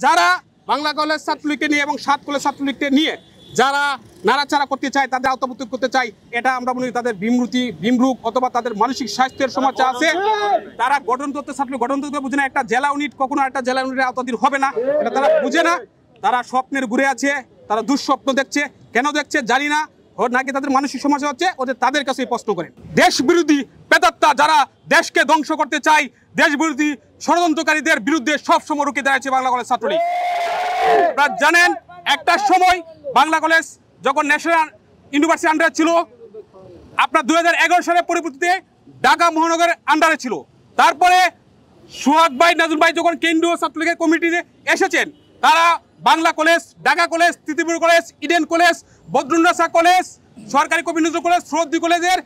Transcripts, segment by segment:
যারা বাংলা কলেজ ছাত্রলীগকে নিয়ে এবং ৭ কলেজ ছাত্রলীগকে নিয়ে যারা নাড়াচাড়া করতে চায়, তাদের আওতাভুক্ত করতে চায়, এটা আমরা মনে করি তাদের বিমরূপ অথবা তাদের মানসিক স্বাস্থ্যের সমস্যা আছে। তারা গঠনতন্ত্র ছাত্রলীগ গঠনতন্ত্র বুঝে না। একটা জেলা ইউনিট কখনো একটা জেলা ইউনিটের আওতাধীন হবে না, এটা তারা বুঝে না। তারা স্বপ্নের ঘুরে আছে, তারা দুঃস্বপ্ন দেখছে। কেন দেখছে জানি না, নাকি তাদের মানসিক সমস্যা হচ্ছে, ওদের তাদের কাছেই প্রশ্ন করেন। দেশ বিরোধী প্রেতাত্মা যারা দেশকে ধ্বংস করতে চায়, দেশ বিরোধী ষড়যন্ত্রকারীদের বিরুদ্ধে সবসময় রুখে দাঁড়িয়েছে বাংলা কলেজ ছাত্রলীগ। আপনারা জানেন একটা সময় বাংলা কলেজ যখন ন্যাশনাল ইউনিভার্সিটি আন্ডারে ছিল, আপনার 2011 সালের পরিবর্তিতে ঢাকা মহানগরের আন্ডারে ছিল। তারপরে সোহাগ ভাই, নাজুল ভাই যখন কেন্দ্রীয় ছাত্রলীগের কমিটিতে এসেছেন, তারা Bangla college, Dhaka college, Titumir college, Eden college, Badrunnesa college, সরকারি কবি নজরুল কলেজ, সৌদি কলেজের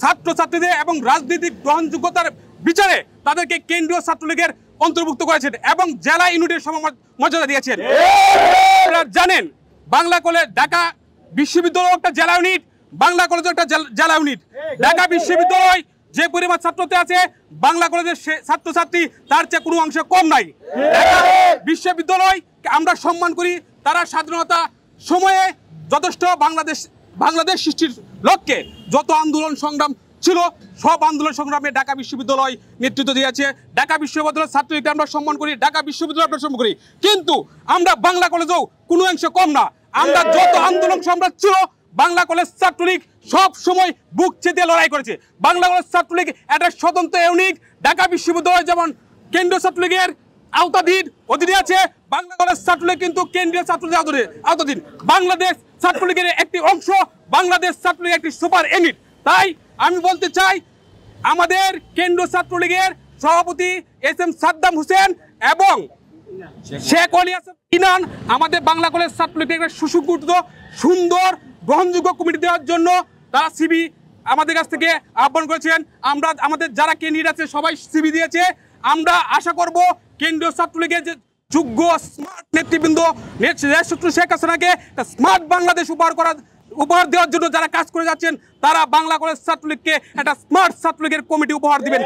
ছাত্রছাত্রীদের এবং রাজনৈতিক গ্রহণযোগ্যতার বিচারে তাদেরকে কেন্দ্রীয় ছাত্রলীগের অন্তর্ভুক্ত করেছেন এবং জেলা ইউনিটের মর্যাদা দিয়েছেন। আপনারা জানেন বাংলা কলেজ, ঢাকা বিশ্ববিদ্যালয় একটা জেলা ইউনিট, বাংলা কলেজ একটা জেলা ইউনিট। ঢাকা বিশ্ববিদ্যালয় যে পরিমাণ ছাত্রতে আছে, বাংলা কলেজের ছাত্রছাত্রী তার চেয়ে কোনো অংশে কম নাই। বিশ্ববিদ্যালয় আমরা সম্মান করি, তারা স্বাধীনতা সময়ে যথেষ্ট বাংলাদেশ সৃষ্টির লক্ষ্যে যত আন্দোলন সংগ্রাম ছিল, সব আন্দোলন সংগ্রামে ঢাকা বিশ্ববিদ্যালয় নেতৃত্ব দিয়েছে। ঢাকা বিশ্ববিদ্যালয়ের ছাত্রীকে আমরা সম্মান করি, ঢাকা বিশ্ববিদ্যালয় আমরা সম্মান করি, কিন্তু আমরা বাংলা কলেজেও কোনো অংশে কম না। আমরা যত আন্দোলন সংগ্রাম ছিল, বাংলা কলেজ ছাত্রলীগ সব সময় বুক চেতে লড়াই করেছে। বাংলা কলেজ ছাত্রলীগ একটা স্বতন্ত্র ইউনিট। ঢাকা বিশ্ববিদ্যালয় যেমন কেন্দ্রীয় ছাত্রলীগের আওতাধীন অধীনে আছে, বাংলা কলেজ ছাত্রলীগ কিন্তু কেন্দ্রীয় ছাত্রলীগের আওতাধীন। বাংলাদেশ ছাত্রলীগের একটি অংশ, বাংলাদেশ ছাত্রলীগ একটি সুপার ইউনিট। তাই আমি বলতে চাই, আমাদের কেন্দ্রীয় ছাত্রলীগের সভাপতি SM সাদ্দাম হোসেন এবং শেখ ইনান আমাদের বাংলা কলেজ ছাত্রলীগের একটা সুসংগঠিত, সুন্দর, গ্রহণযোগ্য কমিটি দেওয়ার জন্য তারা সিবি আমাদের কাছ থেকে আহ্বান করেছেন। আমরা আমাদের যারা ক্যান্ডিডেট আছে সবাই সিবি দিয়েছে। আমরা আশা করব কেন্দ্রীয় ছাত্রলীগের যে যোগ্য স্মার্ট নেতৃবৃন্দ, শেখ হাসিনাকে স্মার্ট বাংলাদেশ উপহার দেওয়ার জন্য যারা কাজ করে যাচ্ছেন, তারা বাংলা কলেজ ছাত্রলীগকে একটা স্মার্ট ছাত্রলীগের কমিটি উপহার দিবেন।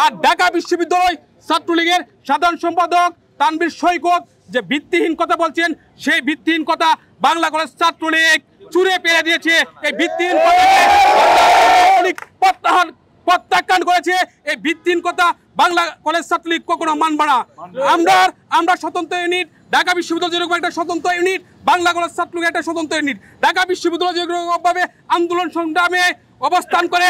আর ঢাকা বিশ্ববিদ্যালয় ছাত্রলীগের সাধারণ সম্পাদক তানভীর সৈকত যে ভিত্তিহীন কথা বলছেন, সেই ভিত্তিহীন কথা বাংলা কলেজ ছাত্রলীগ চুরে পেরে দিয়েছে। এই ভিত্তিহীন প্রত্যাখ্যান করেছে। এই ভিত্তিহীন কথা বাংলা কলেজ ছাত্রলীগ কখনো মানবে না। আমরা স্বতন্ত্র ইউনিট। ঢাকা বিশ্ববিদ্যালয় যেরকম একটা স্বতন্ত্র ইউনিট, বাংলা কলেজ ছাত্রলীগ একটা স্বতন্ত্র ইউনিট। ঢাকা বিশ্ববিদ্যালয় যেরকমভাবে আন্দোলন সংগ্রামে অবস্থান করে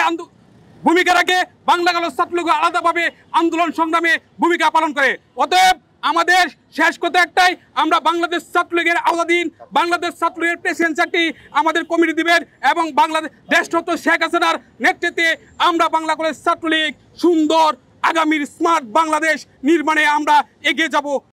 ভূমিকা রাখে, বাংলা কলেজ ছাত্রলীগ আলাদাভাবে আন্দোলন সংগ্রামে ভূমিকা পালন করে। অতএব আমাদের শেষ কথা একটাই, আমরা বাংলাদেশ ছাত্রলীগের আওতাধীন, বাংলাদেশ ছাত্রলীগের প্রেসিডেন্সি আমাদের কমিটি দিবেন এবং বাংলাদেশ দেশরত্ন শেখ হাসিনার নেতৃত্বে আমরা বাংলা কলেজ ছাত্রলীগ সুন্দর আগামীর স্মার্ট বাংলাদেশ নির্মাণে আমরা এগিয়ে যাব।